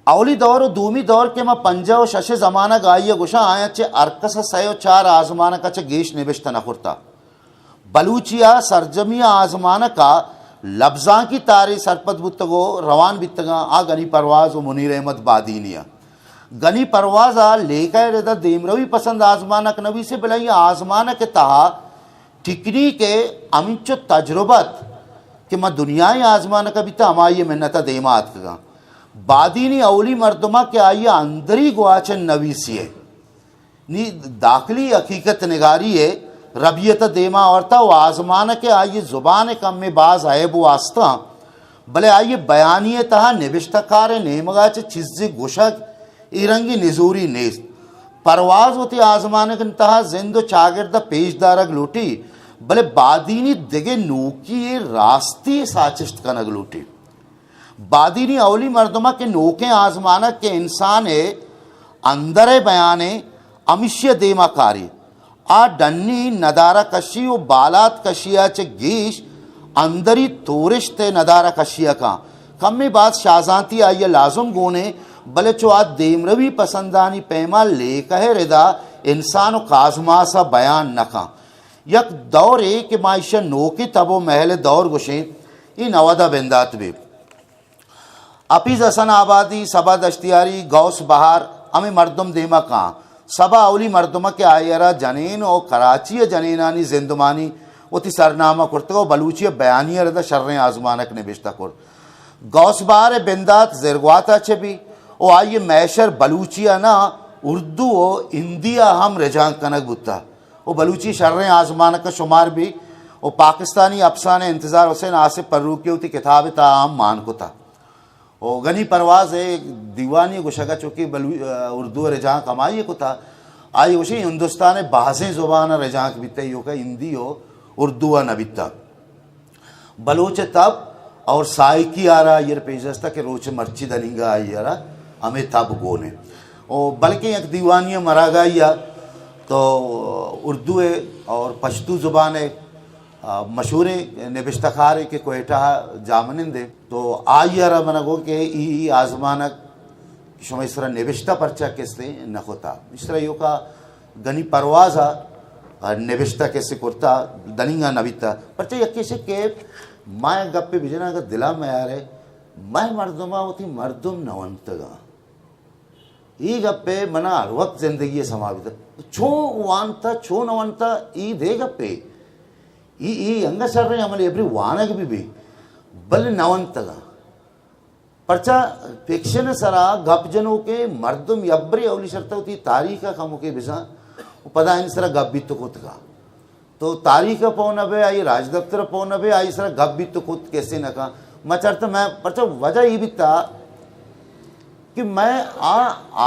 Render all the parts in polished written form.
अवली दौर और दूमी दौर के मा पंजा और शशे जमाना गाइया गुशा आया चे अर्कस सयो चार आजमाना का चे गेश निबिश्ता नखुरता बलूचिया सरजमिया आजमाना का लफ्जा की तारे सरपत बुतगो रवान बितगा आ गनी परवाज और मुनीर अहमद बादीनिया गनी परवाज आ लेकर रेदा देमरवी पसंद आजमानक नबी से बिलाई आजमाना के तहा टिकरी के अमिचो तजुर्बत कि मैं दुनियाई आजमाना का भी तो हमारी मिन्नता देमात का बादीनी अवली मर्दमा के आइए अंदरी गुआचन नवीसी है नी दाखिली हकीकत निगारी है रबियत देमा औरता वो आजमान के आइए ज़ुबान कम में बाज आयब वास्ता भले आइए बयानिय तहा निबिश्तकार नेमगाच चिज़ गुशक इरंगी निजूरी नेज परवाज होती आजमान के तहा जिंदो चागिर्द पेशदारक लूटी भले बादीनी दिगे नूकी रास्ती साचिश्त कनक लूटी बादीनी अवली मर्दमा के नोके आजमाना के इंसान है अंदर बयाने अमिश्य देमा कारी आ डन्नी नदारा कशी व बालात कशिया चे गीश अंदरी तोरिश ते नदारा कशिया का कम में बात शाजांती आइए लाजुम गोने भले चो आ देमरवी पसंदानी पैमा ले कहे रिदा इंसान काजमा सा बयान नका यक दौर ए के माइशा नोके तबो महल दौर गुशे इन नवादा बिंदात भी अपीज हसन आबादी सबा दश्तियारी गौस बहार अमे मर्दम देमा का सबा अवली मर्दमा के आयरा जनीन और कराची जनीनानी जिंदमानी उती सरनामा कुर्तगो बलूचिया बयानिया रदा शर्र आजमानक ने बिश्ता कुर गौस बहार बिंदात जिरगवाता छबी ओ आइए मैशर बलूचिया ना उर्दू और इंदिया हम रजान कनक बुता वो बलूची शर्र आजमानक का शुमार भी वो पाकिस्तानी अफसाने इंतज़ार हुसैन आसिफ पर्रू की होती किताब ताम मान को था ओ गनी परवाज है दीवानी गुशगा चूँकि उर्दू रजाक कमाई को था आई उसी हिंदुस्तान बाज़ें ज़ुबान रजाक बीते यो का हिंदी हो उर्दू न बीता बलोच तब और साइकी आ रहा ये पेशस्ता के रोच मर्ची दलिंगा आई आ रहा हमें तब गोने ओ बल्कि एक दीवानी मरा गया तो उर्दू है और पश्तू ज़ुबान है मशहूर नबिश्तखार के कोयटा जामनिंदे तो आयरा मनगो के ई आजमानक शुमा इस तरह नबिश्ता परचा कैसे न होता इस तरह यो का गनी परवाजा नबिश्ता कैसे करता दनिंगा नबिता परचा यक्के से के माय गप्पे बिजना का दिला में यार है मैं मर्दमा होती मर्दम नवंतगा ई गप्पे मना हर वक्त जिंदगी समावित छो वानता छो नवंता ई दे गप्पे ಈ ಹೆಂಗಸರ್ರೆ ಆಮೇಲೆ ಎಬ್ರಿ ವಾನಗ ಬಿ ಬಲ್ ನವಂತಗ पर्चा फिक्शन सरा गप जनों के मर्दम यब्री अवली शर्त होती तारीख का खमो के बिसा पदा इन सरा गप भी तो खुद का तो तारीख पौन अबे आई राज दफ्तर पौन अबे आई सरा गप भी तो खुद कैसे न का मचरता मैं पर्चा वजह ये भी था कि मैं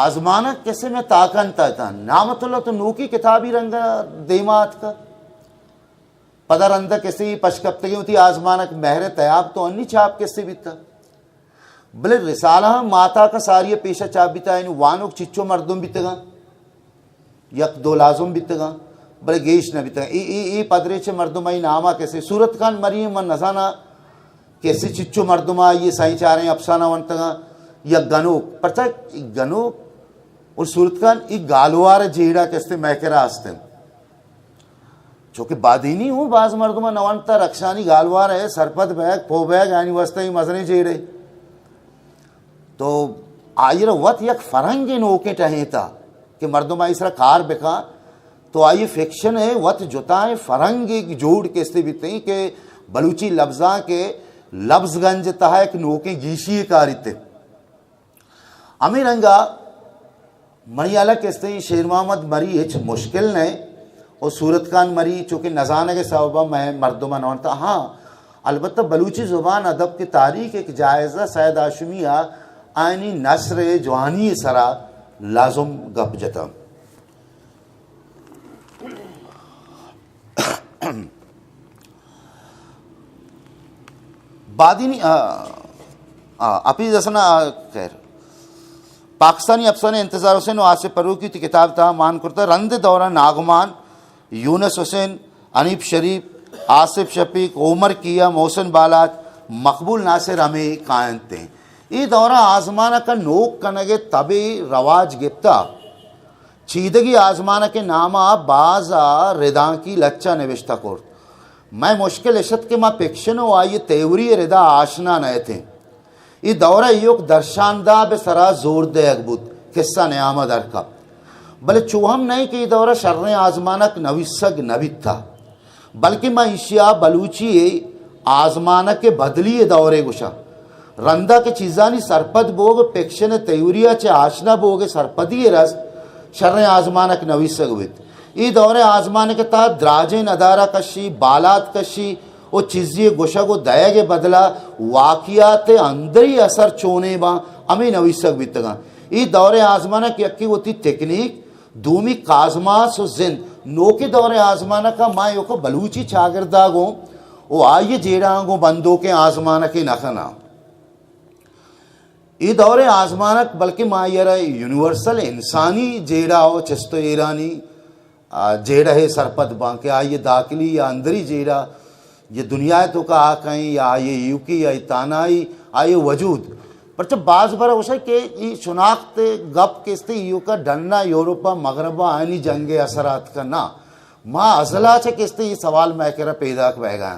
आजमाना कैसे मैं ताकनता था नामतुल्ला तो नूकी किताबी रंग देमात का पदर अंदर कैसे पशकप्तगी होती आजमानक महर तयाब तो अन्नी छाप कैसे बीता भले रिसाला माता का सारिया पेशा चाप बीता इन वानुक चिच्चो मर्दुम बीतगा यक दो लाजुम बीतगा भले गेश न बीतगा ई पदरे चे मर्दुमाई नामा कैसे सूरत खान मरियम मन नजाना कैसे चिच्चो मर्दुमा ये साई चाह रहे अफसाना वंतगा या गनोक परचा गनोक और सूरत खान ई गालवार जेड़ा कैसे मैकेरा हस्ते चूँकि बादीनी हूँ बाज मर्दुमा नवंता रक्षानी गालवार है सरपत बैग पो बैग यानी वस्ता ही मजने जेड़े तो आयर वत यक फरंगे नोके टहेता कि मर्दुमा इसरा कार बेका तो आइए फिक्शन है वत जुताए फरंगे की जोड़ के इससे बीते कि बलूची लफ्जा के लफ्जगंज तहक नोके गीशी कारिते अमीरंगा मरियाला कैसे शेर मोहम्मद मरी हिच मुश्किल ने और सूरत खान मरी चूँकि नजाने के सबब मैं मर्दुमा नवंता हाँ अलबत्ता बलूची ज़ुबान अदब की तारीख एक जायज़ा सैयद आशमिया आइनी नस्र जवानी सरा लाजुम गप जता बादीनी अपी जसना खैर पाकिस्तानी अफसाने इंतज़ार हुसैन आसिफ पर्रू की किताब था मान करता रंद दौरा नागमान यूनस हुसैन अनीफ शरीफ आसिफ शफीक उमर किया मोहसिन बालात मकबूल नासिर हमें कायनते ई दौरा आजमाना का नोक कनगे तभी रवाज गिफ्ता चीदगी आजमाना के नामा बाजा रिदा की लच्चा निविष्टा कोर मैं मुश्किल इशत के माँ पेक्शनो आई तेवरी रिदा आशना नए थे ई दौरा योग दर्शानदा बे सरा जोर दे अकबूत किस्सा नयामा दर का भले चूहम नहीं कि दौरा शर्र आजमानक नविसग नवित था बल्कि मैं ईशिया बलूची आजमानक के बदली दौरे गुशा रंदा के चीज़ानी सरपद बोग पेक्शन तयूरिया चे आशना बोगे सरपदी रस शर्र आजमानक नविसग वित ई दौरे आजमाने के तहत द्राजे नदारा कशी बालात कशी वो चीज़ी गुशा को दया के बदला वाकियात अंदरी असर चोने बा अमी नविसग वितगा ई दौरे आजमाना की अक्की होती टेक्निक दूमी काजमास जिंद नो के दौरे आजमाना का माँ को बलूची चागरदागो वो आइए जेड़ागो बंदों के आजमाना के नखना ई दौरे आजमानक बल्कि माँ यार यूनिवर्सल इंसानी जेड़ा हो चस्तो ईरानी जेड़ा है सरपत बांके आइए दाखिली या अंदरी जेड़ा ये दुनिया तो का आ कहीं या ये यूकी या तानाई आये वजूद पर जब बाज भरा उसे के ये शुनाख्त गप किस्ते यू का डन्ना यूरोपा मगरबा आनी जंगे असरात का ना माँ अजला से किस्ते ये सवाल मैं कह रहा पैदा कहेगा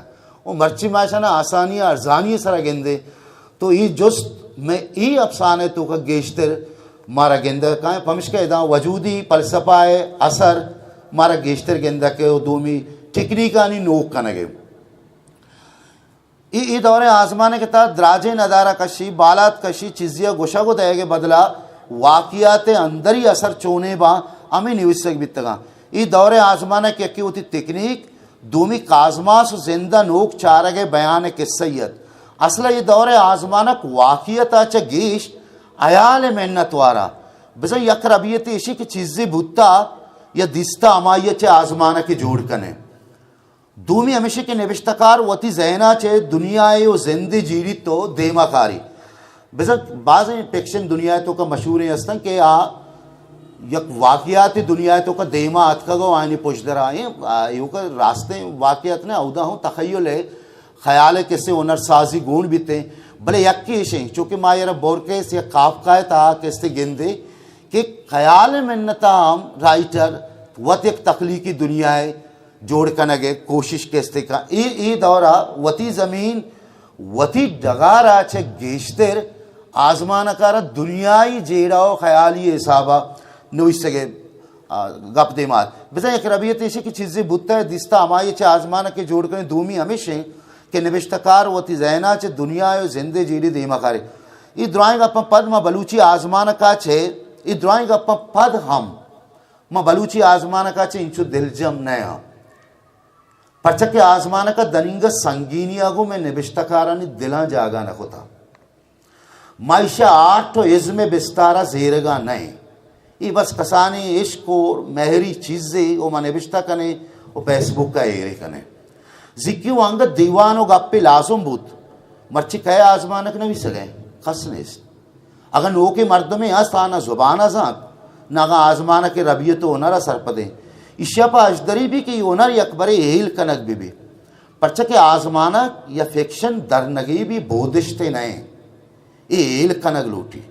वो मर्ची माशा ना आसानी अर्जानी सरा गेंदे तो ये जुस्त में ये अफसाने तो का गेश्तर मारा गेंदा का पमिश का इदा वजूदी फलसफा असर मारा गेश्तर गेंदा के दोमी टेक्निकानी नोक का नगे ई दौरे आजमाने के तहत द्राजे नदारा कशी बालात कशी चीजिया गुशा को दया के बदला वाकियात अंदरी असर चोने बा अमी निविसक बितगा ई दौरे आजमाने की अक्की होती टेक्निक दूमी काजमास जिंदा नोक चारगे बयान किस्सैयत असला ये दौरे आजमानक वाकियत च गीश अयाल मेहनत वारा बिजा यक रबियत इशी की चीज़ें भुत्ता या दिस्ता अमाइय चे आजमाना की जोड़ कने दूमी हमेशा के निविष्टकार वती जहना चे दुनिया वो जिंदी जीरी तो देमाकारी बिजा बाज पेक्शन दुनिया तो का मशहूर है अस्तन के आ यक वाकियात दुनिया तो का देमा अतका गो आनी पुछदर आए यू का रास्ते वाकियात ने औदा हूँ तखय्युल है ख्याल किससे हुनर साजी गुण बीते भले यक्की इशें चूँकि मायर बोरकेस या काफकाय ता किससे गेंदे कि ख्याल मिन्नताम राइटर वत एक तख्लीकी दुनिया है जोड़ कनगे कोशिश किसते का ई दौरा वती ज़मीन वती डगारा छे गेश्तर आजमानकार दुनियाई जेड़ाओ ख्याली हिसाबा नुइस सके गप दे मार बिजा एक रबियत इशे की चीज़ें बुत्ता है दिस्ता अमाये चे आजमान के जोड़ कर दूमी हमेशा के निविष्टकार वती जहना चे दुनिया जिंदे जीड़ी देमा करे ई ड्राइंग अपन पद में बलूची आजमान का छे ई ड्राइंग अपन पद हम मैं बलूची आजमान का छे इंचु दिलजम नया परचके आजमान का दनिंग संगीनियागो में निविष्टकारानी दिला जागा न होता माइशा आठ इज़्म बिस्तारा जेरगा नहीं ये बस कसानी इश्क और महरी चीज़ें वो मन निविष्टा कने वो फेसबुक का एरे कने जिक्यू अंग दीवानो गप्पे लाजुम बूत मर्ची कहे आजमानक न भी सगे खसने अगर नो के मर्द में आस्ताना जुबान आजाद नागा आजमाना के रबियत तो ओनर असर पदे इशापा अजदरी भी कि ओनर यकबर एल कनक भी परचा के आजमाना या फिक्शन दरनगी भी बोधिश्ते नए एल कनक लूटी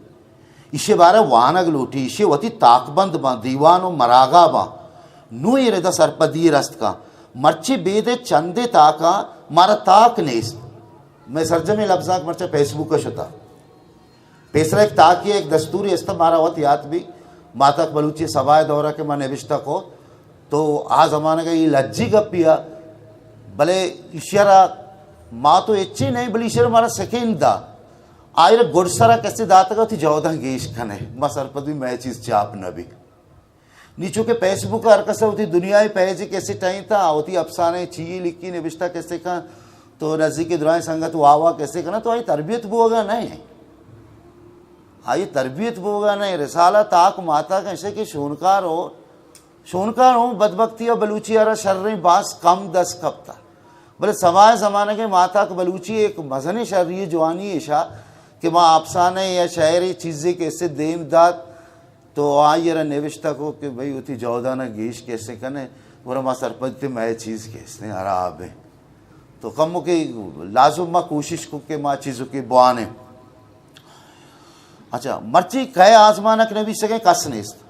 इशे बारे वानग लूटी इशे वती ताकबंद बा दीवानो मरागा बा नु इरदा सरपदी रस्त का मर्ची बेदे चंदे ताका मारा ताक नेस मैं सरजमे लफ्जाक मर्चा फेसबुक का शुता पेसरा एक ताक एक दस्तूरी इस्ता मारा वत याद भी मातक बलूची सवाए दौरा के माने विष्टा को तो आ जमाने का ये लज्जी गपिया भले ईश्वरा माँ तो इच्छी नहीं भले ईश्वर मारा सेकेंड दा आयर गुड़सरा कैसे दाता थी जौदा गेश खने माँ सरपद भी मैं चीज चाप न भी नीचो के फेसबुक हरकत होती दुनिया पैसे कैसे टाइम था होती अफसाने ची लिखी निविष्टा कैसे का तो नजी के दुराए संगत वाह कैसे करना तो आई तरबियत बोगा नहीं आई तरबियत बोगा नहीं रिसाला ताक माता कैसे कि शोनकार हो बदबख्ती और बलूची अरा शर्र बास कम 10 कब था बोले सवाए ज़माने के माता का बलूची एक मजन शर्री जवानी ऐशा कि माँ अफसाने या शायरी चीज़ें कैसे देमदाद तो आइए निविष्टा को कि भाई उती जौदा ना गेश कैसे कने वो माँ सरपंच मैं चीज़ कैसे आराब है तो कम के लाजुम माँ कोशिश को के माँ चीज़ों के बुआने अच्छा मर्ची कहे आजमानक नबी सके कस नेस्त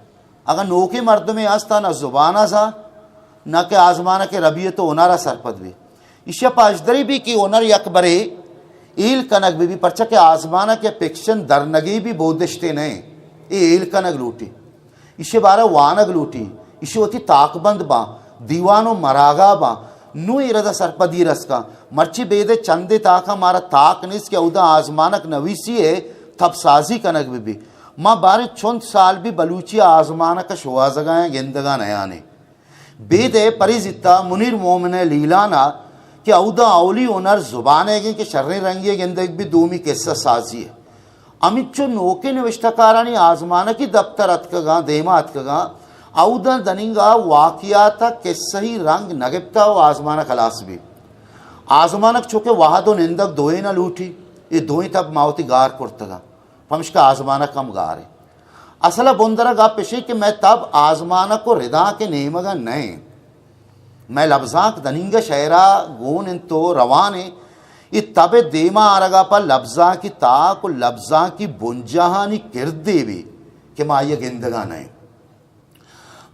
अगर नोके मर्द में आस्ता ना जुबाना सा ना के आजमाना के रबिय तो ओनारा सरपद भी इशा पाजदरी भी की ओनर यकबरे ईल कनक भी परचा के आजमाना के पेक्शन दरनगी भी बोधिश्ते ने ईल कनक लूटी इसे बारा वानग लूटी इसे होती ताकबंद बा दीवानो मरागा बा नु इरदा सरपदी रस का मर्ची बेदे चंदे ताका मारा ताक निस के उदा आजमानक नवीसी है तब साजी कनक भी माँ बारे चुंद साल भी बलूचिया आजमानक का शुआजगाएं गेंदगा नया ने बेदे परिजिता मुनीर मोमिन लीलाना कि औदा औली ओनर जुबान है कि शर्रे रंगी गेंदग भी दूमी किस्सा साजी है अमित चो नोके निविष्टकारानी आजमाना की दफ्तर अतकगा देमा अतकगा औदा दनिंगा वाकियाता किस्सही रंग नगिप्ता व आजमाना खलास भी आजमानक चुके वाहदो निंदक दोए न लूटी ये दोई तब मावती गार कुर्तगा पमश का आजमाना कम गार है असला बुंदरा गा पेशे कि मैं तब आजमाना को रिदा के नेमगा नए मैं लफ्जाक दनिंगा शहरा गोन इन तो रवाने ये तबे देमा आरगा पर लफ्जा की ताक लफ्जा की बुंजहानी किरदे भी कि माँ ये गिंदगा नहीं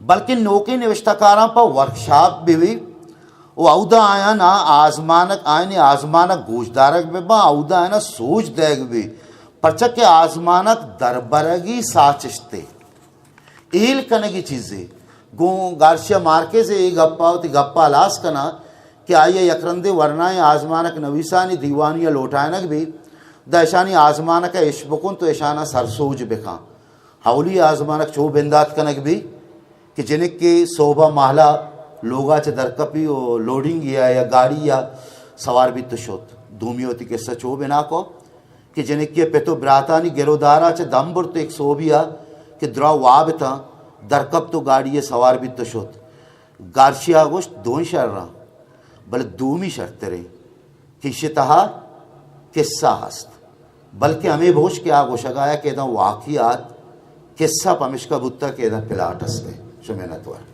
बल्कि नौके निविष्टकारा पर वर्कशॉप भी वो औदा आया ना आजमानक आय ने आजमानक गोशदारक भी बा औदा आया ना सोच देग भी परचक के आजमानक दरबरगी साचिश्ते ईल कने की चीज़ें गो गार्शिया मार्के से एक गप्पा होती गप्पा लाश कना कि आइए यकरंदे वरनाएं आजमानक नवीसानी दीवानिया लोटायनक भी दशानी आजमानक इश्बकुन तो ऐशाना सरसोज बेखा हौली आजमानक चो बिंदात कनक भी कि जिनक के शोभा महला लोगा चे दरकपी और लोडिंग या गाड़ी या सवार भी तुशोत धूमी होती के सचो बिना को कि जिनक के पेतो ब्रातानी गिरोदारा चे दम्बुर तो एक सोबिया कि द्रा वाब था दरकप तो गाड़ी ये सवार भी तुशोत गार्शिया गोश्त दोई शर रहा बल दूमी शर्त रहे कि शितहा किस्सा हस्त बल्कि हमें भोश के आगोशगाया के वाकियात किस्सा पमिश का बुत्ता के पिलाट हस्ते शुमेनतवर